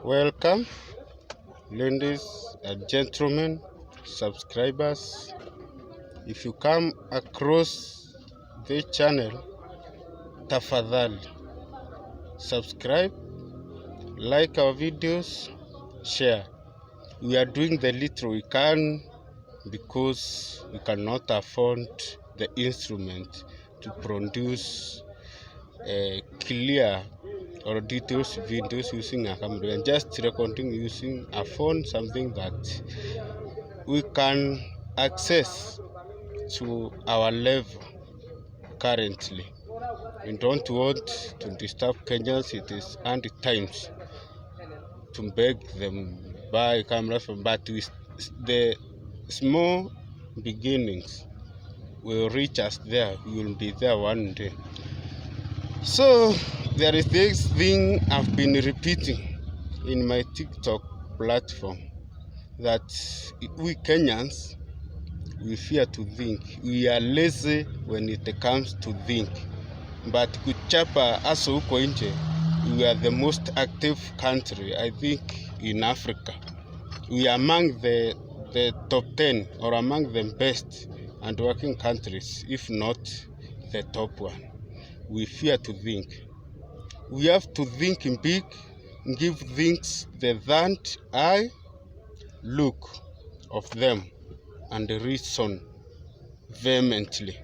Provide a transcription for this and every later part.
Welcome, ladies and gentlemen, subscribers. If you come across this channel, tafadhali subscribe, like our videos, share. We are doing the little we can because we cannot afford the instrument to produce clear or details videos using a camera, and just recording using a phone, something that we can access to our level currently. We don't want to disturb Kenyans. It is anti times to beg them buy cameras from, but with the small beginnings will reach us there. We will be there one day. So there is this thing I've been repeating in my TikTok platform, that we Kenyans, we fear to think. We are lazy when it comes to think. But kuchapa aso huko nje, we are the most active country, I think, in Africa. We are among the top 10 or among the best and working countries, if not the top one. We fear to think. We have to think big, give things the third eye look of them, and reason vehemently.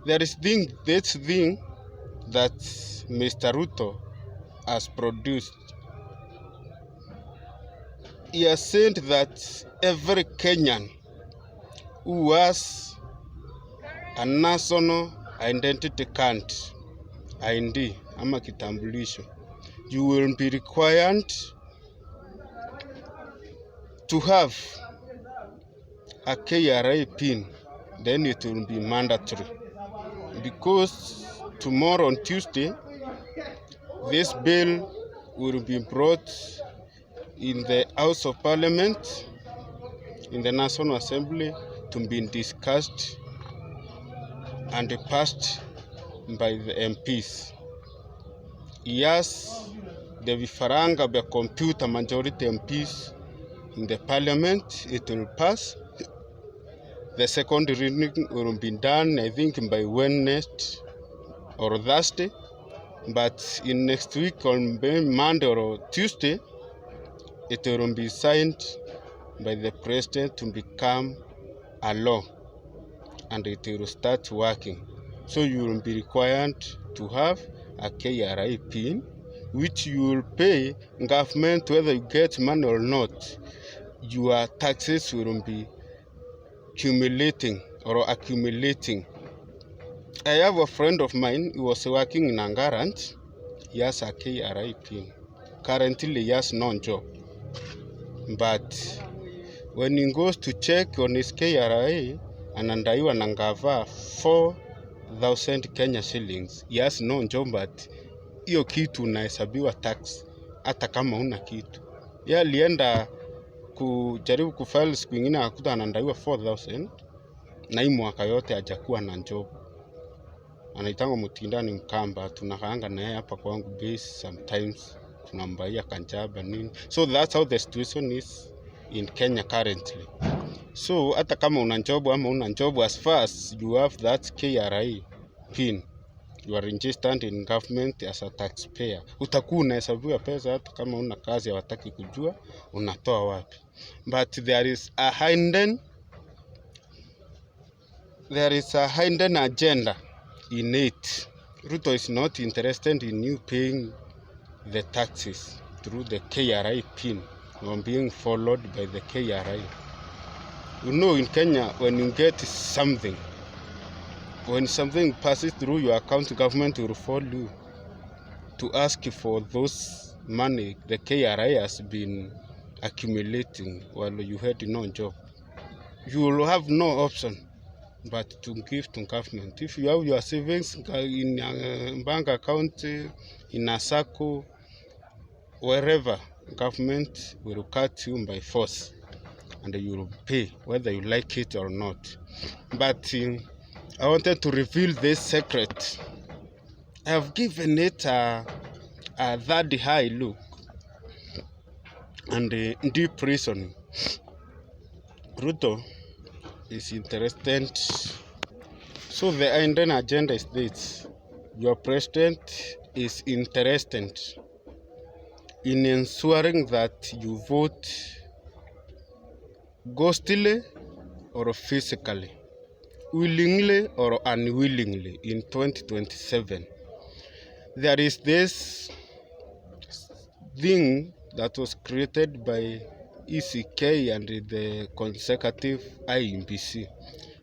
There is this thing that Mr. Ruto has produced. He has said that every Kenyan who has a national identity card, ID ama kitambulisho, you will be required to have a K.R.A pin. Then it will be mandatory, because tomorrow on Tuesday this bill will be brought in the House of Parliament, in the National Assembly, to be discussed and passed by the MPs. Yes, the vifaranga by computer majority MPs in the Parliament, it will pass. The second reading will be done, I think, by Wednesday or Thursday. But in next week, on Monday or Tuesday, it will be signed by the president to become a law, and it will start working. So you will be required to have a K.R.A pin, which you will pay government whether you get money or not. Your taxes will be accumulating. I have a friend of mine who was working in Angarant. He has a K.R.A pin. Currently, he has no job. But when he goes to check on his K.R.A, anadaiwa na ngava 4,000 Kenya shillings. He has no job, but hiyo kitu unahesabiwa tax hata kama una kitu. Yeye alienda kujaribu kufile siku nyingine, akakuta anadaiwa 4,000 na hii mwaka yote hajakuwa na job. Anaitangwa Mutindani Mkamba, tunakaanga na yeye hapa kwangu base, sometimes tunambaia kanjaba nini. So that's how the situation is in Kenya currently. So hata kama una job ama una job, as far as you have that K.R.A pin, you are registered in government as a taxpayer. Utakuwa unahesabiwa pesa hata kama una kazi, hawataki kujua unatoa wapi. But there is a hidden agenda in it. Ruto is not interested in you paying the taxes through the K.R.A pin or being followed by the K.R.A. You know, in Kenya, when you get something, when something passes through your account, government will follow you to ask for those money the K.R.A has been accumulating while you had no job. You will have no option but to give to government. If you have your savings in a bank account, in a SACCO, wherever, government will cut you by force, and you will pay whether you like it or not. But I wanted to reveal this secret. I have given it a third eye look. and deep reasoning. Ruto is interested. So the Indian agenda is this: your president is interested in ensuring that you vote ghostly or physically, willingly or unwillingly in 2027. There is this thing that was created by ECK and the consecutive IMBC.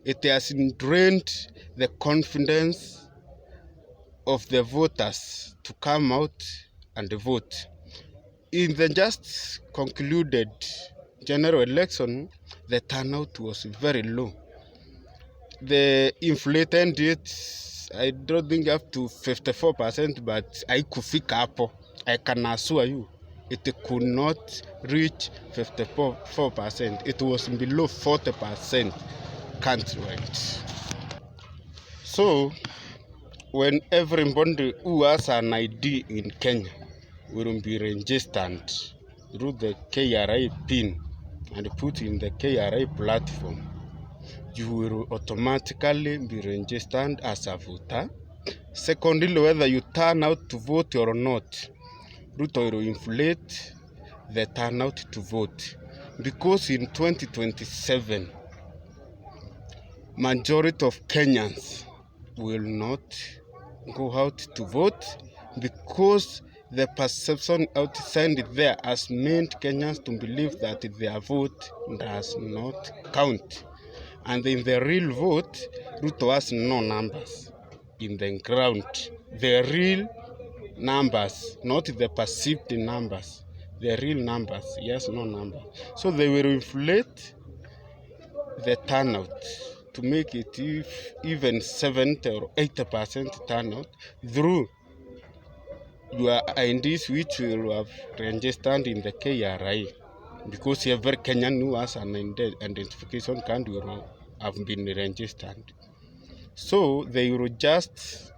It has drained the confidence of the voters to come out and vote. In the just concluded general election, the turnout was very low. The inflated it, I don't think up to 54%, but I could figure up. I can assure you, it could not reach 54%. It was below 40% countrywide. So, when everybody who has an ID in Kenya will be registered through the K.R.A pin and put in the K.R.A platform, you will automatically be registered as a voter. Secondly, whether you turn out to vote or not, Ruto will inflate the turnout to vote. Because in 2027, majority of Kenyans will not go out to vote because the perception outside there has made Kenyans to believe that their vote does not count. And in the real vote, Ruto has no numbers in the ground. The real numbers, not the perceived numbers. The real numbers, he has no number. So they will inflate the turnout to make it even 70 or 80% turnout through your IDs, which will have registered in the K.R.A. Because every Kenyan who has an identification card will have been registered. So they will just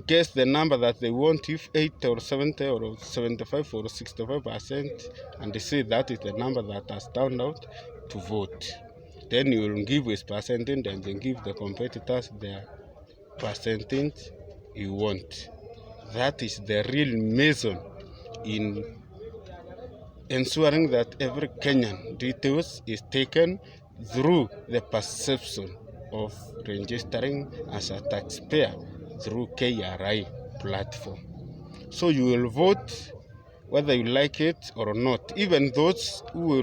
guess the number that they want, if 80 or 70 or 75 or 65%, and they say that is the number that has turned out to vote. Then you will give his percentage and then give the competitors their percentage you want. That is the real reason in ensuring that every Kenyan details is taken through the perception of registering as a taxpayer through K.R.A platform. So you will vote whether you like it or not. Even those who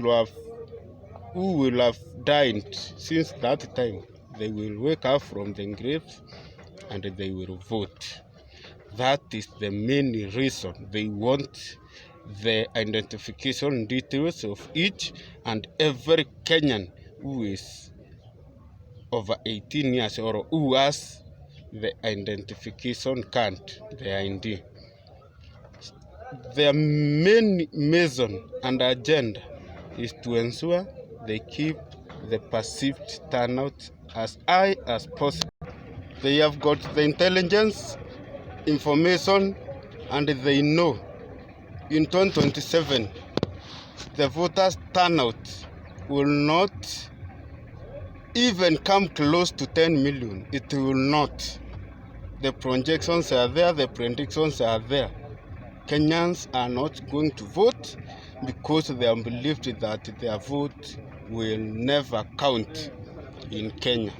will have died since that time, they will wake up from the grave and they will vote. That is the main reason they want the identification details of each and every Kenyan who is over 18 years or who has the identification card, the ID. Their main reason and agenda is to ensure they keep the perceived turnout as high as possible. They have got the intelligence, information, and they know in 2027 the voters' turnout will not even come close to 10 million. It will not. The projections are there, the predictions are there. Kenyans are not going to vote because they have believed that their vote will never count in Kenya.